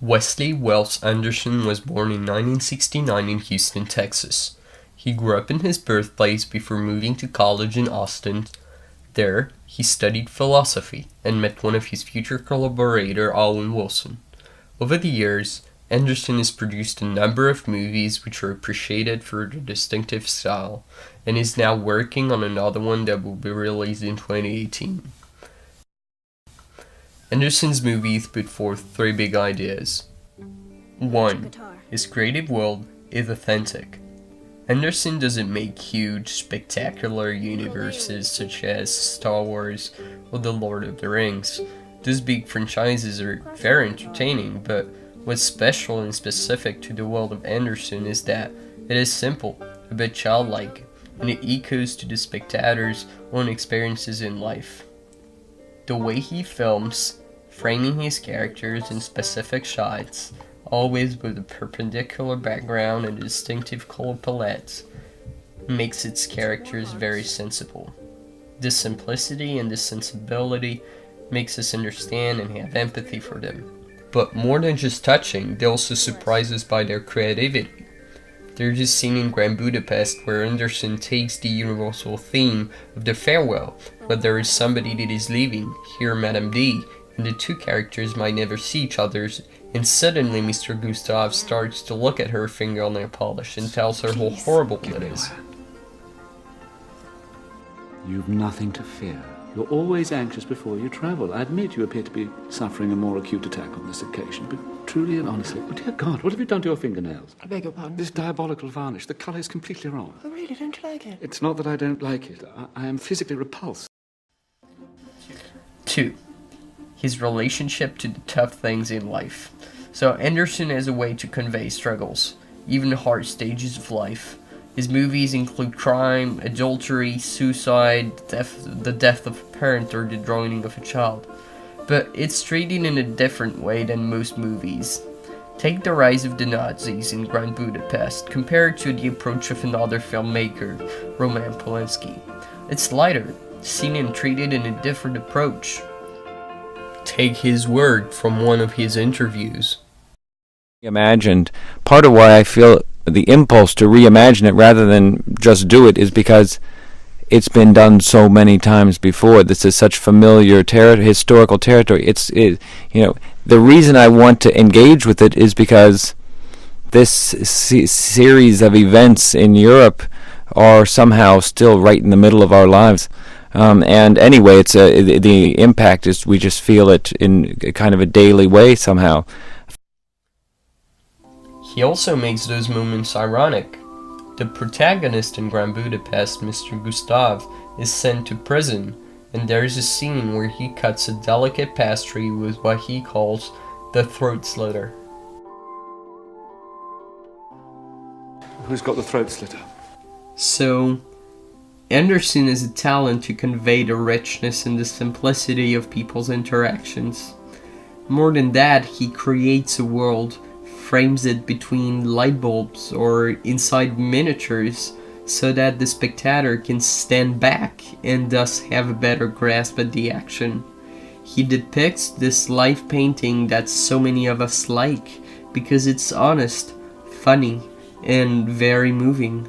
Wesley Wells Anderson was born in 1969 in Houston, Texas. He grew up in his birthplace before moving to college in Austin. There, he studied philosophy and met one of his future collaborator, Owen Wilson. Over the years, Anderson has produced a number of movies which are appreciated for their distinctive style, and is now working on another one that will be released in 2018. Anderson's movies put forth three big ideas. 1. His creative world is authentic. Anderson doesn't make huge, spectacular universes such as Star Wars or The Lord of the Rings. These big franchises are very entertaining, but what's special and specific to the world of Anderson is that it is simple, a bit childlike, and it echoes to the spectator's own experiences in life. The way he films, framing his characters in specific shots, always with a perpendicular background and a distinctive color palette, makes its characters very sensible. This simplicity and this sensibility makes us understand and have empathy for them. But more than just touching, they also surprise us by their creativity. There's this scene in Grand Budapest where Anderson takes the universal theme of the farewell, but there is somebody that is leaving, here Madame D, and the two characters might never see each other, and suddenly Mr. Gustav starts to look at her fingernail polish and tells her how horrible it is. You've nothing to fear. You're always anxious before you travel. I admit you appear to be suffering a more acute attack on this occasion, but truly and honestly, oh dear God, what have you done to your fingernails? I beg your pardon? This diabolical varnish, the colour is completely wrong. Oh really, don't you like it? It's not that I don't like it. I am physically repulsed. 2. His relationship to the tough things in life. So Anderson has a way to convey struggles, even the hard stages of life. His movies include crime, adultery, suicide, the death of a parent, or the drowning of a child. But it's treated in a different way than most movies. Take the rise of the Nazis in Grand Budapest compared to the approach of another filmmaker, Roman Polanski. It's lighter, seen and treated in a different approach. Take his word from one of his interviews. Imagined. Part of why I feel the impulse to reimagine it rather than just do it is because it's been done so many times before. This is such familiar historical territory. The reason I want to engage with it is because this series of events in Europe are somehow still right in the middle of our lives. And anyway, the impact is we just feel it in kind of a daily way somehow. He also makes those moments ironic. The protagonist in Grand Budapest, Mr. Gustav, is sent to prison, and there is a scene where he cuts a delicate pastry with what he calls the throat slitter. Who's got the throat slitter? So, Anderson has a talent to convey the richness and the simplicity of people's interactions. More than that, he creates a world, frames it between light bulbs or inside miniatures so that the spectator can stand back and thus have a better grasp at the action. He depicts this life painting that so many of us like because it's honest, funny, and very moving.